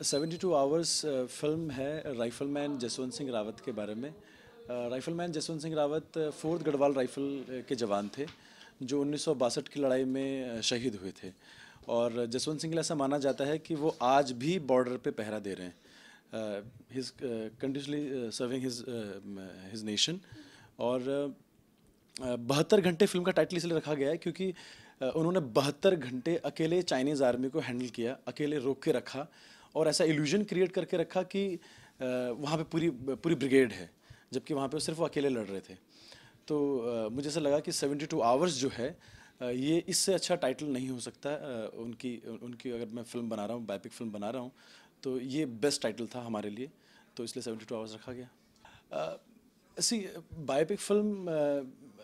72 hours film है rifleman Jaswant Singh Rawat के बारे में। Rifleman Jaswant Singh Rawat fourth Garhwal rifle के जवान थे जो 1962 की लड़ाई में शहीद हुए थे। और जसवंत सिंह ऐसा माना जाता है कि वो आज भी बॉर्डर पे पहरा दे रहे हैं, his continuously serving his nation. और 72 घंटे फिल्म का टाइटल इसलिए रखा गया है क्योंकि उन्होंने 72 घंटे अकेले चाइनीज़ आर्मी को हैंडल किया, अकेले रोक के रखा और ऐसा इल्यूजन क्रिएट करके रखा कि वहाँ पे पूरी पूरी ब्रिगेड है, जबकि वहाँ पे सिर्फ वो अकेले लड़ रहे थे। तो मुझे ऐसा लगा कि 72 आवर्स जो है ये इससे अच्छा टाइटल नहीं हो सकता। उनकी उनकी अगर मैं फ़िल्म बना रहा हूँ, बायोपिक फ़िल्म बना रहा हूँ, तो ये बेस्ट टाइटल था हमारे लिए, तो इसलिए 72 आवर्स रखा गया। ऐसी बायोपिक फिल्म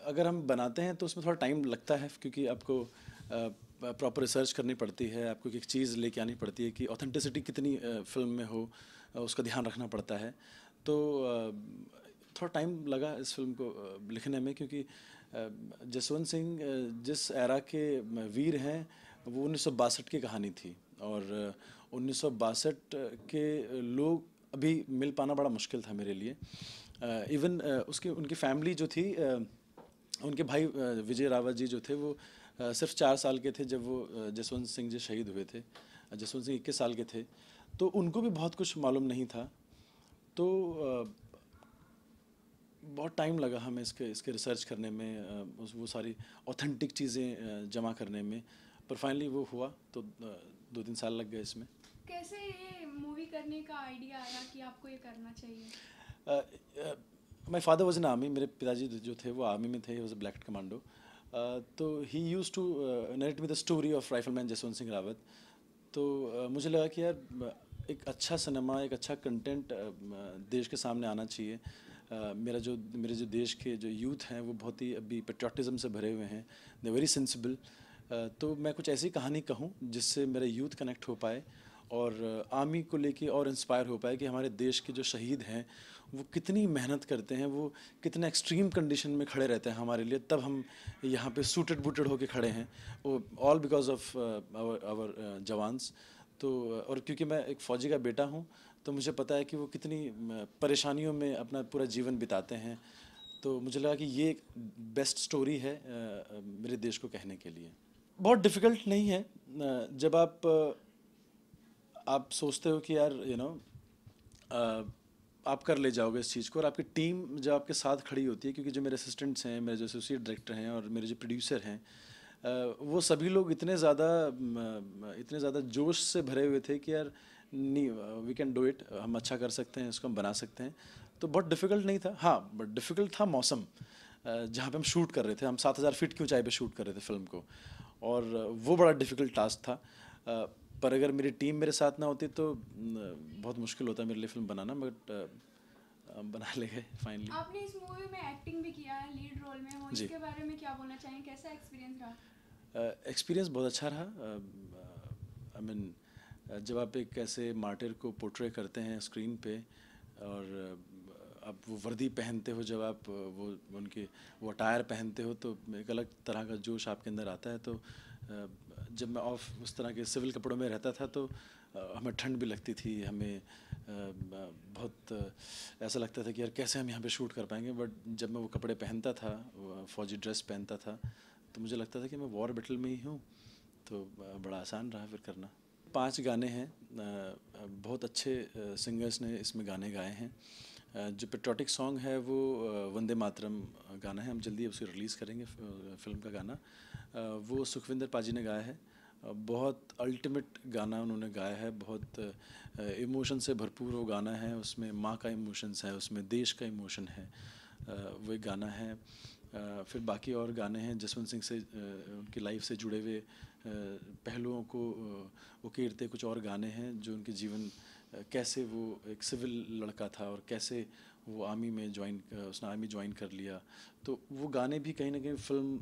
अगर हम बनाते हैं तो उसमें थोड़ा टाइम लगता है क्योंकि आपको प्रॉपर रिसर्च करनी पड़ती है, आपको एक चीज़ लेके आनी पड़ती है कि ऑथेंटिसिटी कितनी फिल्म में हो, उसका ध्यान रखना पड़ता है। तो थोड़ा टाइम लगा इस फिल्म को लिखने में क्योंकि जसवंत सिंह जिस एरा के वीर हैं वो 1962 की कहानी थी और 1962 के लोग अभी मिल पाना बड़ा मुश्किल था मेरे लिए। इवन उसकी उनकी फैमिली जो थी, उनके भाई विजय रावत जी जो थे वो सिर्फ 4 साल के थे जब वो जसवंत सिंह जी शहीद हुए थे। जसवंत सिंह 21 साल के थे, तो उनको भी बहुत कुछ मालूम नहीं था। तो बहुत टाइम लगा हमें इसके इसके रिसर्च करने में, वो सारी ऑथेंटिक चीज़ें जमा करने में, पर फाइनली वो हुआ। तो 2-3 साल लग गए इसमें। कैसे ये मूवी करने का आइडिया आया कि आपको ये करना चाहिए? My father was in army. मेरे पिताजी जो थे वो आर्मी में थे, वॉज अ ब्लैक कमांडो। तो he used to narrate me the story of rifleman Jaswant Singh Rawat. तो मुझे लगा कि यार एक अच्छा सिनेमा, एक अच्छा कंटेंट देश के सामने आना चाहिए। मेरे जो देश के जो यूथ हैं वो बहुत ही अभी पेट्रियाटिज़म से भरे हुए हैं, दे वेरी सेंसिबल। तो मैं कुछ ऐसी कहानी कहूँ जिससे मेरा यूथ कनेक्ट हो पाए और आर्मी को लेके और इंस्पायर हो पाए कि हमारे देश के जो शहीद हैं वो कितनी मेहनत करते हैं, वो कितना एक्सट्रीम कंडीशन में खड़े रहते हैं हमारे लिए, तब हम यहाँ पे सूटेड बूटेड होके खड़े हैं, वो all because of our jawans. तो और क्योंकि मैं एक फ़ौजी का बेटा हूँ तो मुझे पता है कि वो कितनी परेशानियों में अपना पूरा जीवन बिताते हैं। तो मुझे लगा कि ये एक बेस्ट स्टोरी है मेरे देश को कहने के लिए। बहुत डिफ़िकल्ट नहीं है। जब आप सोचते हो कि यार आप कर ले जाओगे इस चीज़ को और आपकी टीम जब आपके साथ खड़ी होती है, क्योंकि जो मेरे असिस्टेंट्स हैं, मेरे जो एसोसिएट डायरेक्टर हैं और मेरे जो प्रोड्यूसर हैं, वो सभी लोग इतने ज़्यादा जोश से भरे हुए थे कि यार नहीं, वी कैन डू इट, हम अच्छा कर सकते हैं, इसको हम बना सकते हैं। तो बहुत डिफ़िकल्ट नहीं था। हाँ, बट डिफ़िकल्ट था मौसम, जहाँ पे हम शूट कर रहे थे। हम 7,000 फीट की ऊंचाई पे शूट कर रहे थे फिल्म को, और वो बड़ा डिफ़िकल्ट टास्क था। पर अगर मेरी टीम मेरे साथ ना होती तो बहुत मुश्किल होता मेरे लिए फिल्म बनाना, बट बना ले गए फाइनली। आपने इस मूवी में एक्टिंग भी किया है, लीड रोल में हो, जी, इसके बारे में क्या बोलना चाहेंगे, कैसा एक्सपीरियंस रहा? एक्सपीरियंस बहुत अच्छा रहा। आई मीन जब आप एक ऐसे मार्टिर को पोर्ट्रे करते हैं स्क्रीन पे और आप वो वर्दी पहनते हो, जब आप वो उनके वो अटायर पहनते हो, तो एक अलग तरह का जोश आपके अंदर आता है। तो जब मैं ऑफ उस तरह के सिविल कपड़ों में रहता था तो हमें ठंड भी लगती थी, हमें बहुत ऐसा लगता था कि यार कैसे हम यहाँ पे शूट कर पाएंगे। बट जब मैं वो कपड़े पहनता था, फ़ौजी ड्रेस पहनता था, तो मुझे लगता था कि मैं वॉर बैटल में ही हूँ। तो बड़ा आसान रहा फिर करना। 5 गाने हैं, बहुत अच्छे सिंगर्स ने इसमें गाने गाए हैं। जो पेट्रियाटिक सॉन्ग है वो वंदे मातरम गाना है, हम जल्दी उसे रिलीज़ करेंगे फिल्म का गाना। वो सुखविंदर पाजी ने गाया है। बहुत अल्टीमेट गाना उन्होंने गाया है, बहुत इमोशन से भरपूर वो गाना है। उसमें माँ का इमोशंस है, उसमें देश का इमोशन है। वो एक गाना है। फिर बाकी और गाने हैं जसवंत सिंह से उनकी लाइफ से जुड़े हुए पहलुओं को उकेरते कुछ और गाने हैं, जो उनके जीवन कैसे वो एक सिविल लड़का था और कैसे वो आर्मी में उसने आर्मी ज्वाइन कर लिया। तो वो गाने भी कहीं ना कहीं फिल्म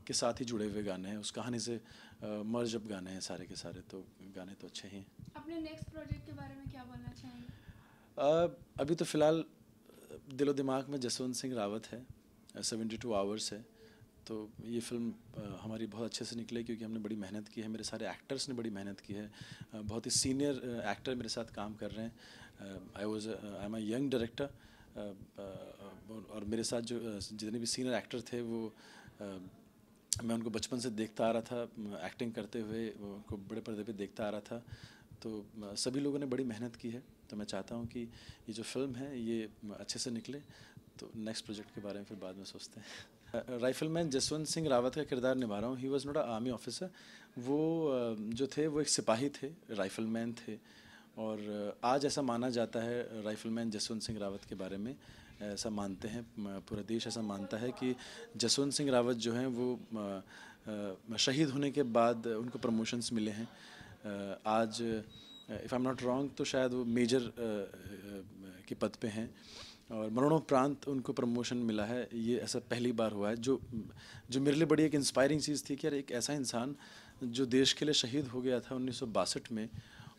के साथ ही जुड़े हुए गाने हैं, उस कहानी से मर्ज अप गाने हैं सारे के सारे। तो गाने तो अच्छे हैं। अपने नेक्स्ट प्रोजेक्ट के बारे में क्या बोलना चाहेंगे? अभी तो फ़िलहाल दिलो दिमाग में जसवंत सिंह रावत है, 72 आवर्स है। तो ये फ़िल्म हमारी बहुत अच्छे से निकले क्योंकि हमने बड़ी मेहनत की है, मेरे सारे एक्टर्स ने बड़ी मेहनत की है, बहुत ही सीनियर एक्टर मेरे साथ काम कर रहे हैं। I am a young director, और मेरे साथ जो जितने भी सीनियर एक्टर थे वो मैं उनको बचपन से देखता आ रहा था एक्टिंग करते हुए, उनको बड़े पर्दे पे देखता आ रहा था। तो सभी लोगों ने बड़ी मेहनत की है, तो मैं चाहता हूँ कि ये जो फ़िल्म है ये अच्छे से निकले। तो नेक्स्ट प्रोजेक्ट के बारे में फिर बाद में सोचते हैं। राइफलमैन जसवंत सिंह रावत का किरदार निभा रहा हूँ। He was not a army officer. वो जो थे वो एक सिपाही थे, राइफलमैन थे। और आज ऐसा माना जाता है राइफलमैन जसवंत सिंह रावत के बारे में, ऐसा मानते हैं, पूरा देश ऐसा मानता है कि जसवंत सिंह रावत जो हैं वो शहीद होने के बाद उनको प्रमोशंस मिले हैं। आज if I am not wrong तो शायद वो मेजर के पद पे हैं और मरणोपरांत उनको प्रमोशन मिला है। ये ऐसा पहली बार हुआ है, जो मेरे लिए बड़ी एक इंस्पायरिंग चीज़ थी कि यार एक ऐसा इंसान जो देश के लिए शहीद हो गया था 1962 में,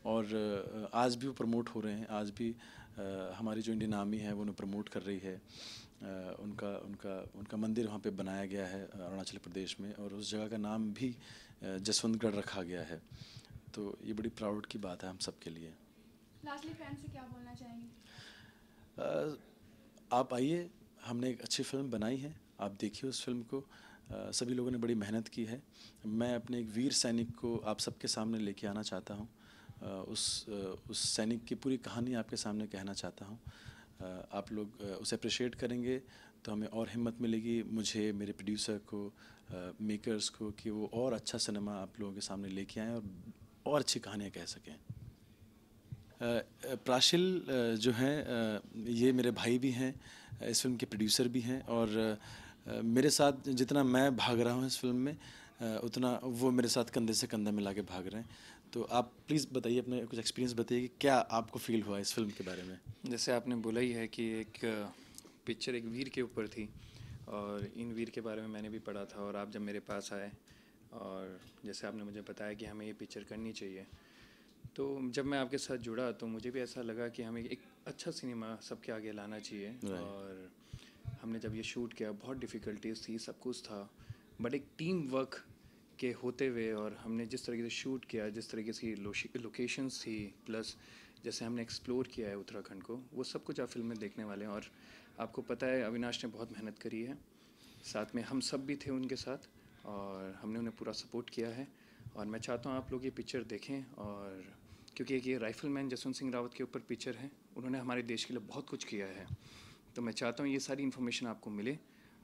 और आज भी वो प्रमोट हो रहे हैं। आज भी हमारी जो इंडियन आर्मी है वो उन्हें प्रमोट कर रही है। उनका उनका उनका मंदिर वहाँ पे बनाया गया है अरुणाचल प्रदेश में, और उस जगह का नाम भी जसवंतगढ़ रखा गया है। तो ये बड़ी प्राउड की बात है हम सब के लिए। लास्टली फैन से क्या बोलना चाहेंगे? आप आइए, हमने एक अच्छी फ़िल्म बनाई है, आप देखिए उस फिल्म को। सभी लोगों ने बड़ी मेहनत की है। मैं अपने एक वीर सैनिक को आप सबके सामने लेके आना चाहता हूँ। उस सैनिक की पूरी कहानी आपके सामने कहना चाहता हूँ। आप लोग उसे अप्रिशिएट करेंगे तो हमें और हिम्मत मिलेगी, मुझे, मेरे प्रोड्यूसर को, मेकर्स को, कि वो और अच्छा सिनेमा आप लोगों के सामने लेके आएँ और अच्छी कहानियाँ कह सकें। प्राशिल जो हैं ये मेरे भाई भी हैं, इस फिल्म के प्रोड्यूसर भी हैं, और मेरे साथ जितना मैं भाग रहा हूँ इस फिल्म में उतना वो मेरे साथ कंधे से कंधा मिला के भाग रहे हैं। तो आप प्लीज़ बताइए, अपने कुछ एक्सपीरियंस बताइए कि क्या आपको फील हुआ इस फिल्म के बारे में। जैसे आपने बोला ही है कि एक पिक्चर एक वीर के ऊपर थी, और इन वीर के बारे में मैंने भी पढ़ा था। और आप जब मेरे पास आए और जैसे आपने मुझे बताया कि हमें ये पिक्चर करनी चाहिए, तो जब मैं आपके साथ जुड़ा तो मुझे भी ऐसा लगा कि हमें एक अच्छा सिनेमा सबके आगे लाना चाहिए। और हमने जब ये शूट किया, बहुत डिफ़िकल्टीज थी, सब कुछ था, बट एक टीम वर्क के होते हुए, और हमने जिस तरीके से शूट किया, जिस तरीके से लोकेशंस थी, प्लस जैसे हमने एक्सप्लोर किया है उत्तराखंड को, वो सब कुछ आप फिल्म में देखने वाले हैं। और आपको पता है अविनाश ने बहुत मेहनत करी है, साथ में हम सब भी थे उनके साथ, और हमने उन्हें पूरा सपोर्ट किया है। और मैं चाहता हूँ आप लोग ये पिक्चर देखें, और क्योंकि एक ये राइफलमैन जसवंत सिंह रावत के ऊपर पिक्चर है, उन्होंने हमारे देश के लिए बहुत कुछ किया है। तो मैं चाहता हूँ ये सारी इन्फॉर्मेशन आपको मिले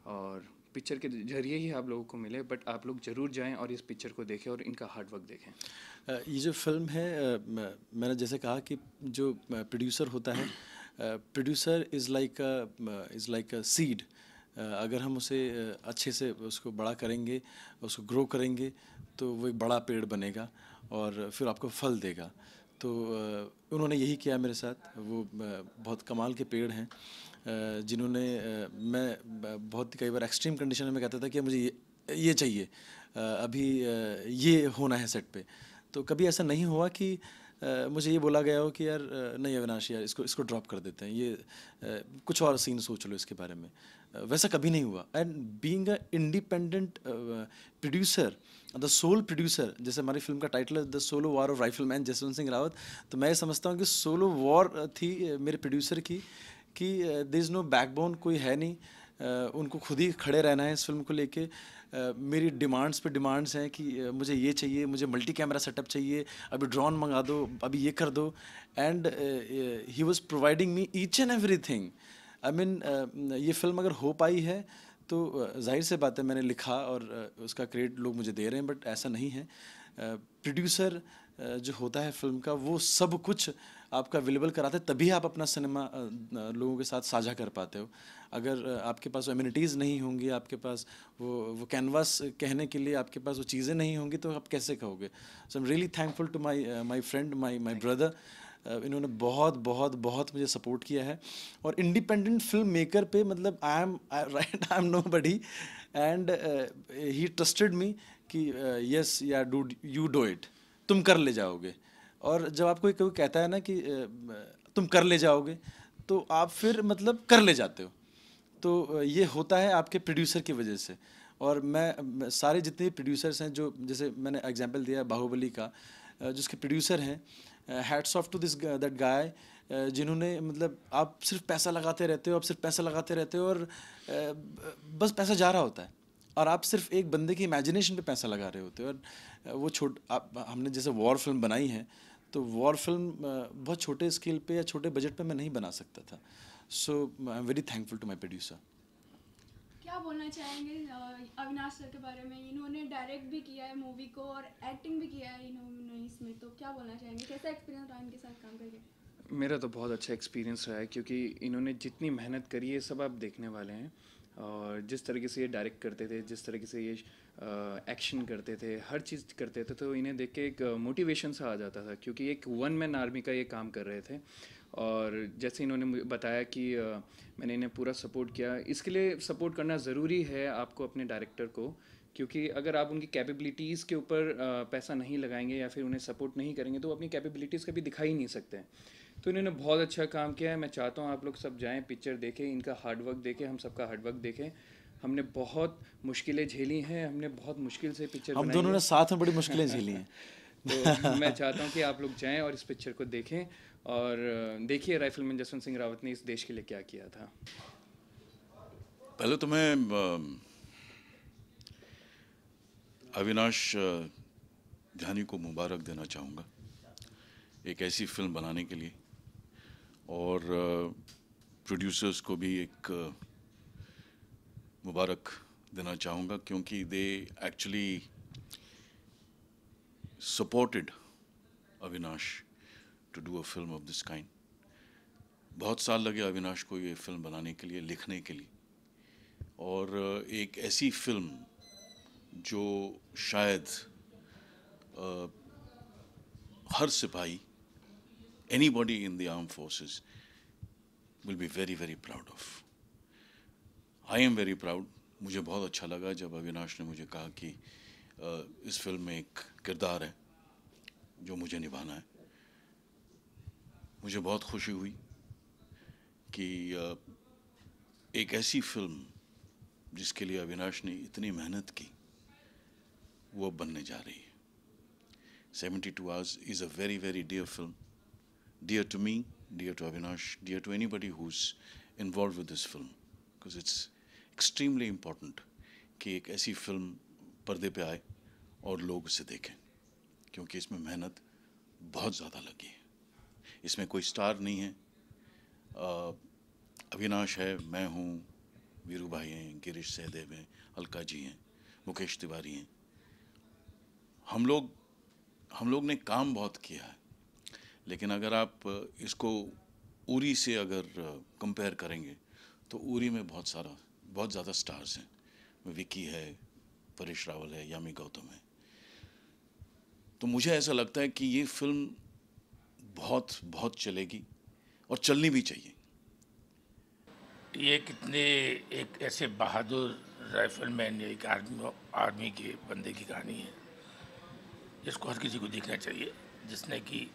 और पिक्चर के जरिए ही आप लोगों को मिले, बट आप लोग ज़रूर जाएं और इस पिक्चर को देखें और इनका हार्ड वर्क देखें। ये जो फिल्म है, मैंने जैसे कहा कि जो प्रोड्यूसर होता है, producer is like a seed. अगर हम उसे अच्छे से उसको बड़ा करेंगे, उसको ग्रो करेंगे, तो वो एक बड़ा पेड़ बनेगा और फिर आपको फल देगा। तो उन्होंने यही किया मेरे साथ। वो बहुत कमाल के पेड़ हैं, जिन्होंने मैं बहुत कई बार एक्सट्रीम कंडीशन में कहता था कि मुझे ये चाहिए, अभी ये होना है सेट पे। तो कभी ऐसा नहीं हुआ कि मुझे ये बोला गया हो कि यार नहीं अविनाश, यार इसको ड्रॉप कर देते हैं, ये कुछ और सीन सोच लो इसके बारे में। वैसा कभी नहीं हुआ। And being a independent producer, the sole producer, जैसे हमारी फिल्म का टाइटल है the solo war of rifleman Jaswant Singh Rawat, तो मैं समझता हूँ कि सोलो वॉर थी मेरे प्रोड्यूसर की, कि देयर इज़ नो बैकबोन, कोई है नहीं, उनको खुद ही खड़े रहना है इस फिल्म को लेके। मेरी डिमांड्स पे डिमांड्स हैं कि मुझे ये चाहिए, मुझे मल्टी कैमरा सेटअप चाहिए, अभी ड्रोन मंगा दो, अभी ये कर दो। And he was providing me each and everything. I mean ये फिल्म अगर हो पाई है तो जाहिर से बात है मैंने लिखा और उसका क्रेडिट लोग मुझे दे रहे हैं, बट ऐसा नहीं है। प्रोड्यूसर जो होता है फिल्म का, वो सब कुछ आपका अवेलेबल कराते हैं, तभी आप अपना सिनेमा लोगों के साथ साझा कर पाते हो। अगर आपके पास एमिनिटीज़ नहीं होंगी, आपके पास वो कैनवास कहने के लिए आपके पास वो चीज़ें नहीं होंगी, तो आप कैसे कहोगे। So I am really thankful to my friend, my brother. इन्होंने बहुत बहुत बहुत मुझे सपोर्ट किया है। और इंडिपेंडेंट फिल्म मेकर पे, मतलब I am nobody, and he trusted me कि यस या यू डू इट, तुम कर ले जाओगे। और जब आपको कोई कहता है ना कि तुम कर ले जाओगे, तो आप फिर मतलब कर ले जाते हो। तो ये होता है आपके प्रोड्यूसर की वजह से। और मैं सारे जितने प्रोड्यूसर्स हैं, जो जैसे मैंने एग्जांपल दिया बाहुबली का, जिसके प्रोड्यूसर हैं, hats off to this that guy, जिन्होंने मतलब आप सिर्फ पैसा लगाते रहते हो, आप सिर्फ पैसा लगाते रहते हो, और बस पैसा जा रहा होता है, और आप सिर्फ एक बंदे की इमेजिनेशन पे पैसा लगा रहे होते हो। और वो हमने जैसे वॉर फिल्म बनाई है, तो वॉर फिल्म बहुत छोटे स्केल पे या छोटे बजट पे मैं नहीं बना सकता था। So I am very thankful to my producer. क्या बोलना चाहेंगे अविनाश सर के बारे में? इन्होंने डायरेक्ट भी किया है मूवी को और एक्टिंग भी किया है इन्होंने इसमें, तो क्या बोलना चाहेंगे, कैसा एक्सपीरियंस रहा इनके साथ काम करके? मेरा तो बहुत अच्छा एक्सपीरियंस रहा है, क्योंकि इन्होंने जितनी मेहनत करी है सब आप देखने वाले हैं। और जिस तरीके से ये डायरेक्ट करते थे, जिस तरीके से ये एक्शन करते थे, हर चीज़ करते थे, तो इन्हें देख के एक मोटिवेशन सा आ जाता था, क्योंकि एक वन मैन आर्मी का ये काम कर रहे थे। और जैसे इन्होंने मुझे बताया कि मैंने इन्हें पूरा सपोर्ट किया। इसके लिए सपोर्ट करना ज़रूरी है आपको अपने डायरेक्टर को, क्योंकि अगर आप उनकी कैपेबिलिटीज़ के ऊपर पैसा नहीं लगाएंगे या फिर उन्हें सपोर्ट नहीं करेंगे, तो वो अपनी कैपेबिलिटीज़ कभी दिखा ही नहीं सकते। तो इन्होंने बहुत अच्छा काम किया है। मैं चाहता हूँ आप लोग सब जाएं, पिक्चर देखें, इनका हार्डवर्क देखें, हम सबका हार्डवर्क देखें। हमने बहुत मुश्किलें झेली हैं, हमने बहुत मुश्किल से पिक्चर हम दोनों ने साथ में बड़ी मुश्किलें झेली हैं। तो मैं चाहता हूँ कि आप लोग जाएं और इस पिक्चर को देखें, और देखिए राइफलमैन जसवंत सिंह रावत ने इस देश के लिए क्या किया था। पहले तो मैं अविनाश ध्यानी को मुबारक देना चाहूँगा एक ऐसी फिल्म बनाने के लिए, और प्रोड्यूसर्स को भी एक मुबारक देना चाहूँगा, क्योंकि they actually supported Avinash to do a film of this kind. बहुत साल लगे अविनाश को ये फिल्म बनाने के लिए, लिखने के लिए, और एक ऐसी फिल्म जो शायद हर सिपाही, anybody in the armed forces will be very very proud of. I am very proud. मुझे बहुत अच्छा लगा जब अविनाश ने मुझे कहा कि इस फिल्म में एक किरदार है जो मुझे निभाना है। मुझे बहुत खुशी हुई कि एक ऐसी फिल्म जिसके लिए अविनाश ने इतनी मेहनत की, वो अब बनने जा रही है। 72 Hours is a very very dear film. Dear to me, dear to Avinash, dear to anybody who's involved with this film, because it's extremely important कि एक ऐसी फिल्म पर्दे पे आए और लोग उसे देखें, क्योंकि इसमें मेहनत बहुत ज़्यादा लगी है। इसमें कोई स्टार नहीं है, अविनाश है, मैं हूँ, वीरू भाई हैं, गिरीश सहदेव हैं, अलका जी हैं, मुकेश तिवारी हैं। हम लोग ने काम बहुत किया है, लेकिन अगर आप इसको उरी से अगर कंपेयर करेंगे तो उरी में बहुत ज़्यादा स्टार्स हैं। विकी है, परेश रावल है, यामी गौतम है। तो मुझे ऐसा लगता है कि ये फिल्म बहुत बहुत चलेगी और चलनी भी चाहिए। ये कितने एक ऐसे बहादुर राइफलमैन या एक आर्मी के बंदे की कहानी है जिसको हर किसी को देखना चाहिए, जिसने कि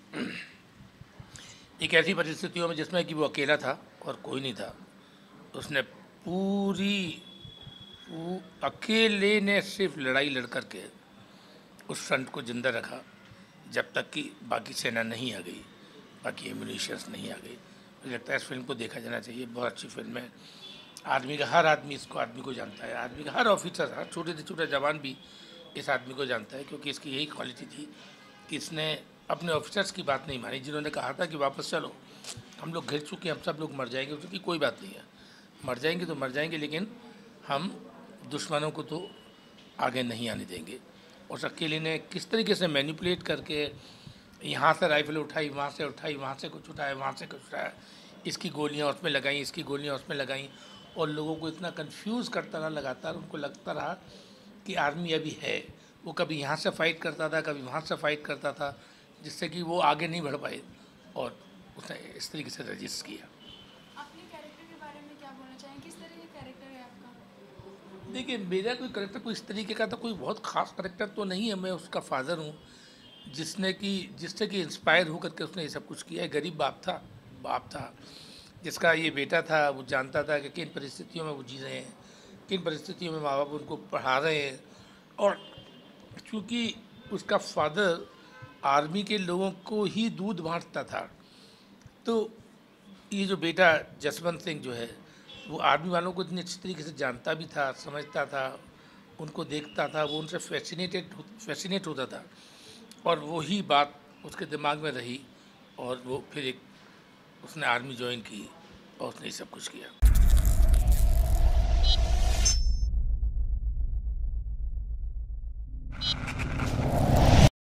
एक ऐसी परिस्थितियों में जिसमें कि वो अकेला था और कोई नहीं था, उसने अकेले ने सिर्फ लड़ाई लड़ कर के उस फ्रंट को जिंदा रखा जब तक कि बाकी सेना नहीं आ गई, बाकी एम्यूनिशंस नहीं आ गई। मुझे लगता है इस फिल्म को देखा जाना चाहिए। बहुत अच्छी फिल्म है। आर्मी का हर आदमी इसको आदमी को जानता है, आर्मी का हर ऑफिसर, हर छोटे से छोटा जवान भी इस आदमी को जानता है, क्योंकि इसकी यही क्वालिटी थी कि इसने अपने ऑफिसर्स की बात नहीं मानी, जिन्होंने कहा था कि वापस चलो, हम लोग घिर चुके हैं, हम सब लोग मर जाएंगे। उसकी कोई बात नहीं है, मर जाएंगे तो मर जाएंगे, लेकिन हम दुश्मनों को तो आगे नहीं आने देंगे। उस अकेले ने किस तरीके से मैनिपुलेट करके यहाँ से राइफल उठाई, वहाँ से उठाई, वहाँ से कुछ उठाया, वहाँ से कुछ उठाया, इसकी गोलियाँ उसमें लगाई, इसकी गोलियाँ उसमें लगाई, और लोगों को इतना कंफ्यूज करता रहा लगातार। उनको लगता रहा कि आर्मी अभी है। वो कभी यहाँ से फाइट करता था, कभी वहाँ से फाइट करता था, जिससे कि वो आगे नहीं बढ़ पाए, और उसने इस तरीके से रजिस्ट किया। अपने कैरेक्टर के बारे में क्या बोलना चाहेंगे, किस तरह का कैरेक्टर है आपका? देखिए, मेरा कोई करेक्टर कोई इस तरीके का तो कोई बहुत ख़ास करेक्टर तो नहीं है। मैं उसका फादर हूँ, जिससे कि इंस्पायर होकर के उसने ये सब कुछ किया है। गरीब बाप था जिसका ये बेटा था, वो जानता था कि किन परिस्थितियों में वो जी रहे हैं, किन परिस्थितियों में माँ बाप उनको पढ़ा रहे हैं। और चूँकि उसका फादर आर्मी के लोगों को ही दूध बांटता था, तो ये जो बेटा जसवंत सिंह जो है वो आर्मी वालों को इतनी अच्छी तरीके से जानता भी था, समझता था, उनको देखता था, वो उनसे फैसिनेट होता था, और वही बात उसके दिमाग में रही और वो फिर उसने आर्मी ज्वाइन की और उसने ये सब कुछ किया।